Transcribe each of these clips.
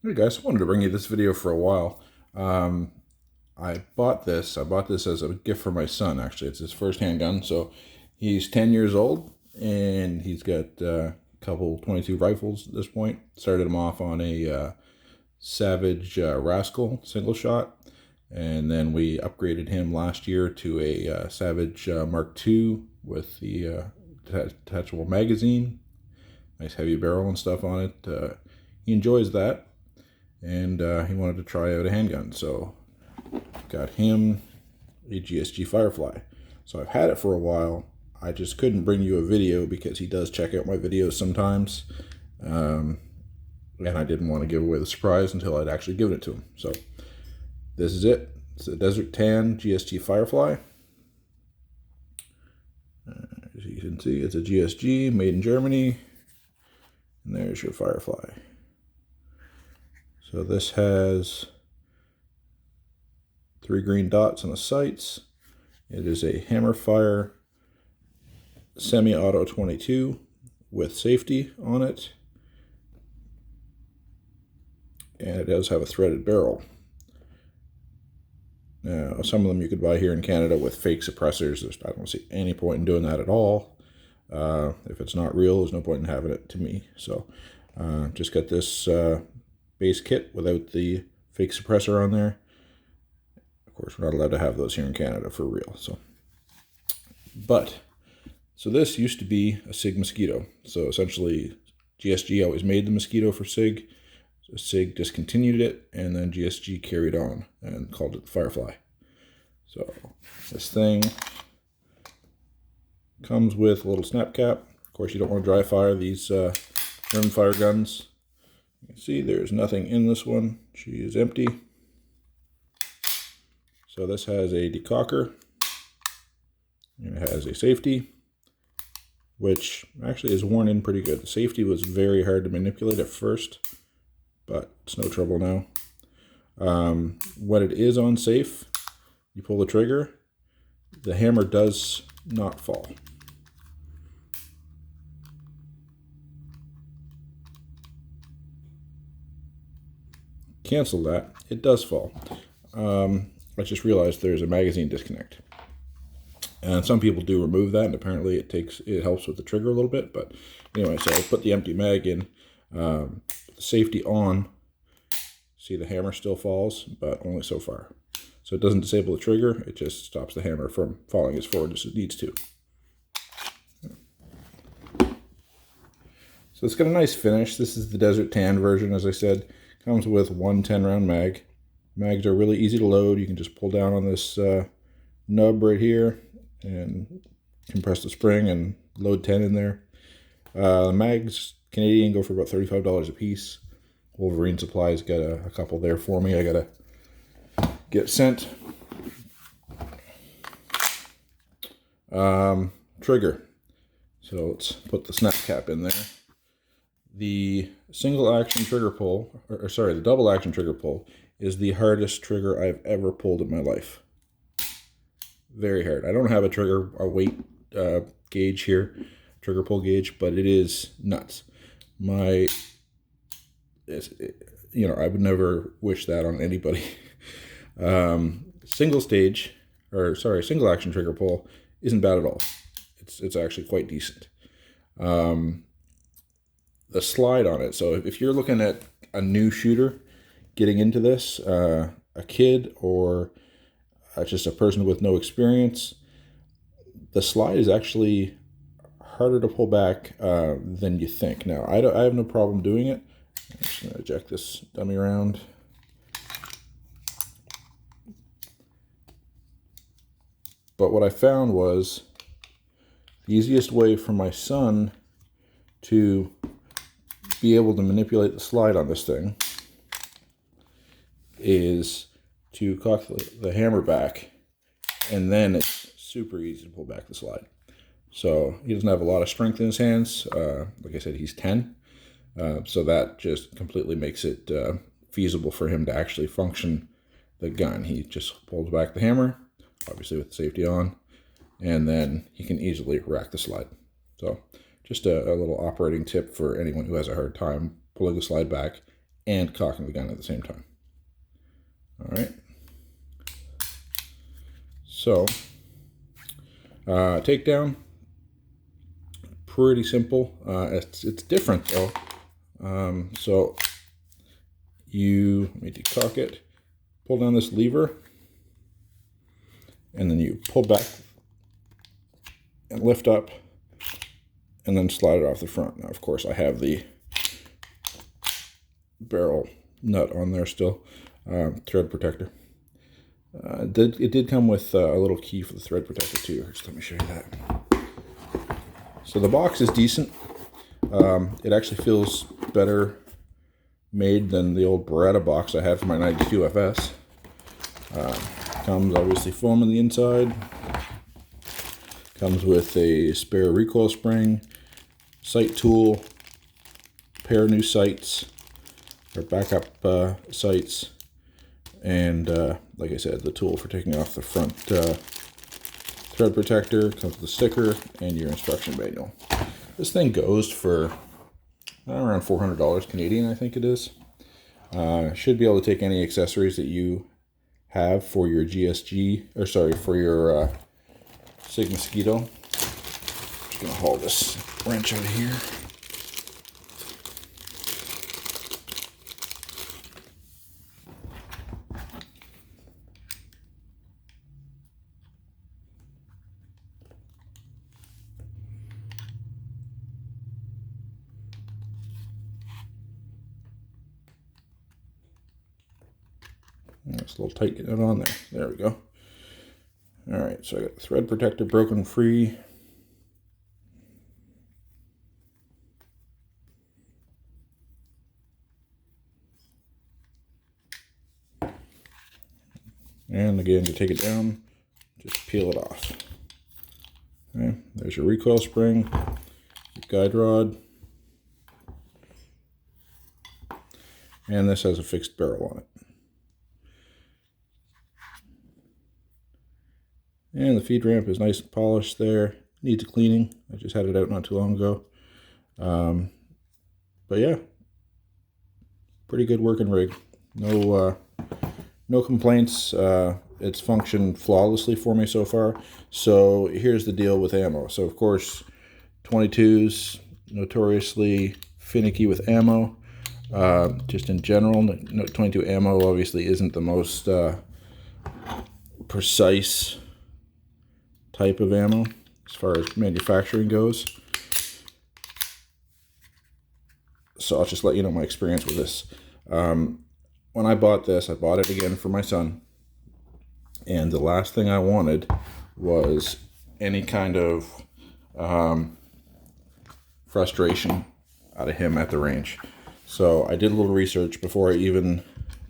Hey guys, I wanted to bring you this video for a while. I bought this as a gift for my son, actually. It's his first handgun. So he's 10 years old and he's got a couple 22 rifles at this point. Started him off on a Savage Rascal single shot. And then we upgraded him last year to a Savage Mark II with the detachable magazine. Nice heavy barrel and stuff on it. He enjoys that. And he wanted to try out a handgun, so got him a GSG Firefly. So I've had it for a while. I just couldn't bring you a video because he does check out my videos sometimes, and I didn't want to give away the surprise until I'd actually given it to him. So this is it. It's a Desert Tan GSG Firefly. As you can see, it's a GSG made in Germany, and there's your Firefly. So this has 3 green dots on the sights. It is a Hammerfire semi-auto 22 with safety on it. And it does have a threaded barrel. Now, some of them you could buy here in Canada with fake suppressors. I don't see any point in doing that at all. If it's not real, there's no point in having it to me. So just got this base kit without the fake suppressor on there. Of course, we're not allowed to have those here in Canada for real. So this used to be a SIG Mosquito. So essentially, GSG always made the Mosquito for SIG. So SIG discontinued it, and then GSG carried on and called it the Firefly. So this thing comes with a little snap cap. Of course, you don't want to dry fire these rimfire guns. You can see there's nothing in this one. She is empty. So this has a decocker. And it has a safety, which actually is worn in pretty good. The safety was very hard to manipulate at first, but it's no trouble now. When it is on safe, you pull the trigger, the hammer does not fall. Cancel that, it does fall. I just realized there's a magazine disconnect, and some people do remove that, and apparently it helps with the trigger a little bit. But anyway, so I'll put the empty mag in, the safety on. See, the hammer still falls, but only so far. So it doesn't disable the trigger, it just stops the hammer from falling as forward as it needs to. So it's got a nice finish. This is the Desert Tan version, as I said. Comes with one 10-round mag. Mags are really easy to load. You can just pull down on this nub right here and compress the spring and load 10 in there. Mags, Canadian, go for about $35 a piece. Wolverine Supply's got a couple there for me. I gotta get sent. Trigger. So let's put the snap cap in there. The single action trigger pull, the double action trigger pull is the hardest trigger I've ever pulled in my life. Very hard. I don't have a weight gauge here, trigger pull gauge, but it is nuts. I would never wish that on anybody. Single action trigger pull isn't bad at all. It's actually quite decent. The slide on it. So if you're looking at a new shooter getting into this, a kid or just a person with no experience, the slide is actually harder to pull back than you think. Now, I have no problem doing it. I'm just going to eject this dummy around. But what I found was the easiest way for my son to be able to manipulate the slide on this thing is to cock the hammer back, and then it's super easy to pull back the slide. So he doesn't have a lot of strength in his hands. Like I said, he's 10. So that just completely makes it feasible for him to actually function the gun. He just pulls back the hammer, obviously with the safety on, and then he can easily rack the slide. So just a little operating tip for anyone who has a hard time pulling the slide back and cocking the gun at the same time. All right. So, takedown, pretty simple. It's different though. So let me decock it, pull down this lever, and then you pull back and lift up, and then slide it off the front. Now, of course, I have the barrel nut on there still, thread protector. It did come with a little key for the thread protector too. Just let me show you that. So the box is decent. It actually feels better made than the old Beretta box I had for my 92 FS. Comes obviously foam on the inside. Comes with a spare recoil spring, sight tool, pair of new sights, or backup sights, and like I said, the tool for taking off the front thread protector. Comes with a sticker and your instruction manual. This thing goes for around $400 Canadian, I think it is. Should be able to take any accessories that you have for your GSG, or sorry, for your Sig Mosquito. Just gonna haul this wrench out of here. It's a little tight getting it on there. There we go. All right, so I got the thread protector broken free. And again, to take it down, just peel it off. Okay, there's your recoil spring, your guide rod, and this has a fixed barrel on it. And the feed ramp is nice and polished there. Needs a cleaning. I just had it out not too long ago. But yeah, pretty good working rig. No complaints. It's functioned flawlessly for me so far. So here's the deal with ammo. So of course, 22s notoriously finicky with ammo. Just in general, 22 ammo obviously isn't the most precise type of ammo as far as manufacturing goes. So I'll just let you know my experience with this. When I bought this, I bought it again for my son, and the last thing I wanted was any kind of frustration out of him at the range. So I did a little research before I even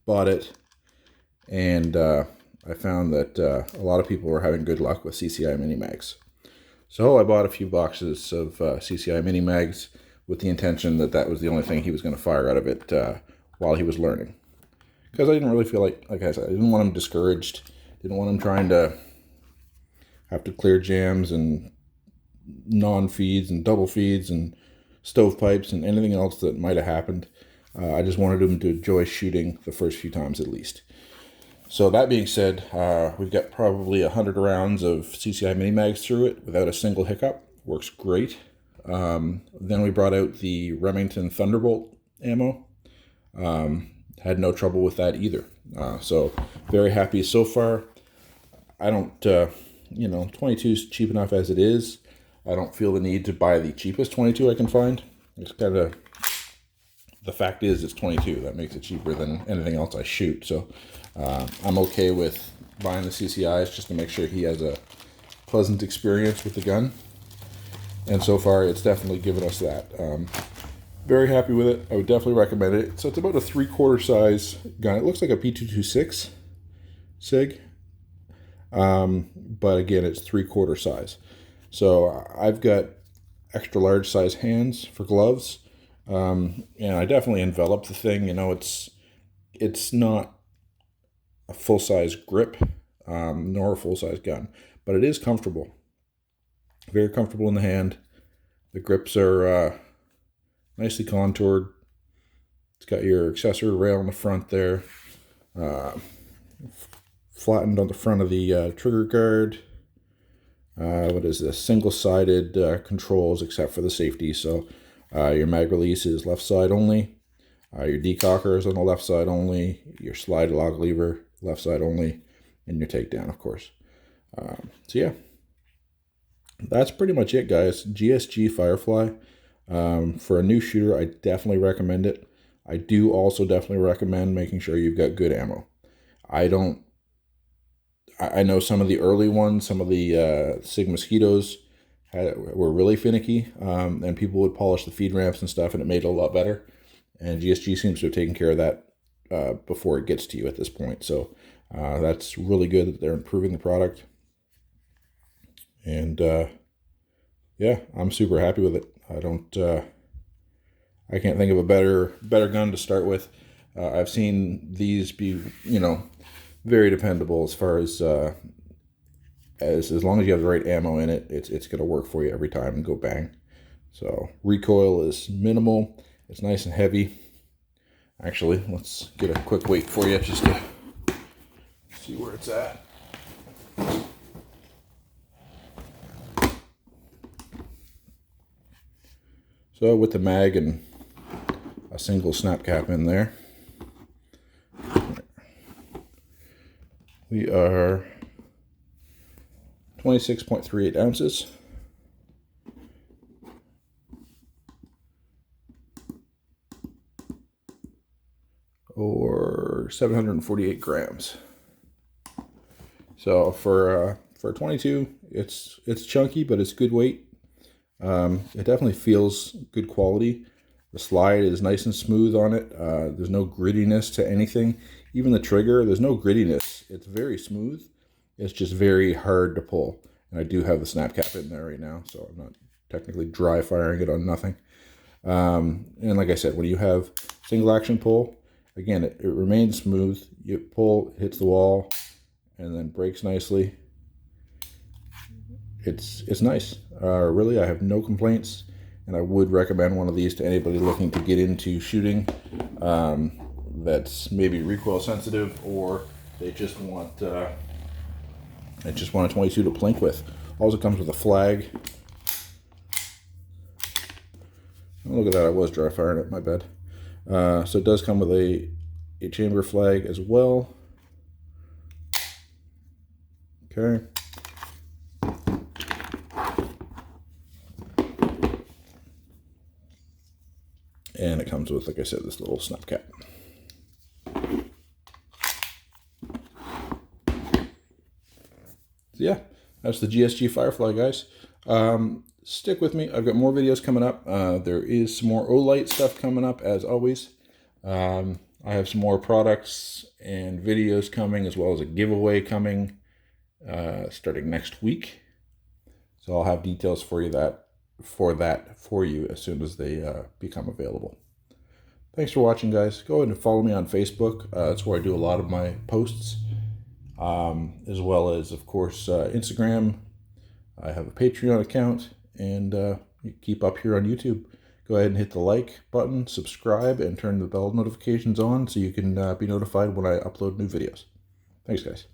bought it, and I found that a lot of people were having good luck with CCI mini mags. So I bought a few boxes of CCI mini mags with the intention that that was the only thing he was going to fire out of it while he was learning. Because I didn't really feel like I said, I didn't want him discouraged. Didn't want him trying to have to clear jams and non-feeds and double feeds and stovepipes and anything else that might have happened. I just wanted him to enjoy shooting the first few times at least. So that being said, we've got probably 100 rounds of CCI mini mags through it without a single hiccup. Works great. Then we brought out the Remington Thunderbolt ammo. Had no trouble with that either. So very happy so far. I don't, 22 is cheap enough as it is. I don't feel the need to buy the cheapest 22 I can find. It's kind of, the fact is it's 22. That makes it cheaper than anything else I shoot. So I'm okay with buying the CCIs just to make sure he has a pleasant experience with the gun. And so far, it's definitely given us that. Very happy with it. I would definitely recommend it. So it's about a 3/4 size gun. It looks like a P226 SIG. But again, it's 3/4 size. So I've got extra large size hands for gloves. And I definitely enveloped the thing. It's not a full-size grip, nor a full-size gun, but it is comfortable. Very comfortable in the hand. The grips are nicely contoured. It's got your accessory rail on the front there, flattened on the front of the trigger guard. What is this? Single-sided controls except for the safety. So your mag release is left side only. Your decocker is on the left side only. Your slide lock lever, left side only. And your takedown, of course. So yeah, that's pretty much it, guys. GSG Firefly. For a new shooter, I definitely recommend it. I do also definitely recommend making sure you've got good ammo. I know some of the early ones, some of the Sig Mosquitoes were really finicky, and people would polish the feed ramps and stuff, and it made it a lot better. And GSG seems to have taken care of that before it gets to you at this point. So that's really good that they're improving the product. And yeah, I'm super happy with it. I can't think of a better gun to start with. I've seen these be, very dependable as far as long as you have the right ammo in it, it's going to work for you every time and go bang. So recoil is minimal. It's nice and heavy. Actually, let's get a quick weight for you just to see where it's at. So with the mag and a single snap cap in there, we are 26.38 ounces. Or 748 grams. So for 22, it's chunky, but it's good weight. It definitely feels good quality. The slide is nice and smooth on it. There's no grittiness to anything. Even the trigger, there's no grittiness. It's very smooth. It's just very hard to pull. And I do have the snap cap in there right now, so I'm not technically dry firing it on nothing. And like I said, when you have single action pull, again, it remains smooth. You pull, it hits the wall, and then breaks nicely. It's nice. Really, I have no complaints, and I would recommend one of these to anybody looking to get into shooting that's maybe recoil sensitive, or they just want a 22 to plink with. Also comes with a flag. Oh, look at that, I was dry firing it, my bad. So it does come with a chamber flag as well. Okay. And it comes with, like I said, this little snap cap. So yeah, that's the GSG Firefly, guys. Stick with me. I've got more videos coming up. There is some more Olight stuff coming up, as always. I have some more products and videos coming, as well as a giveaway coming starting next week. So I'll have details for you for you as soon as they become available. Thanks for watching, guys. Go ahead and follow me on Facebook. That's where I do a lot of my posts, as well as, of course, Instagram. I have a Patreon account, and you keep up here on YouTube. Go ahead and hit the like button, subscribe, and turn the bell notifications on so you can be notified when I upload new videos. Thanks, guys.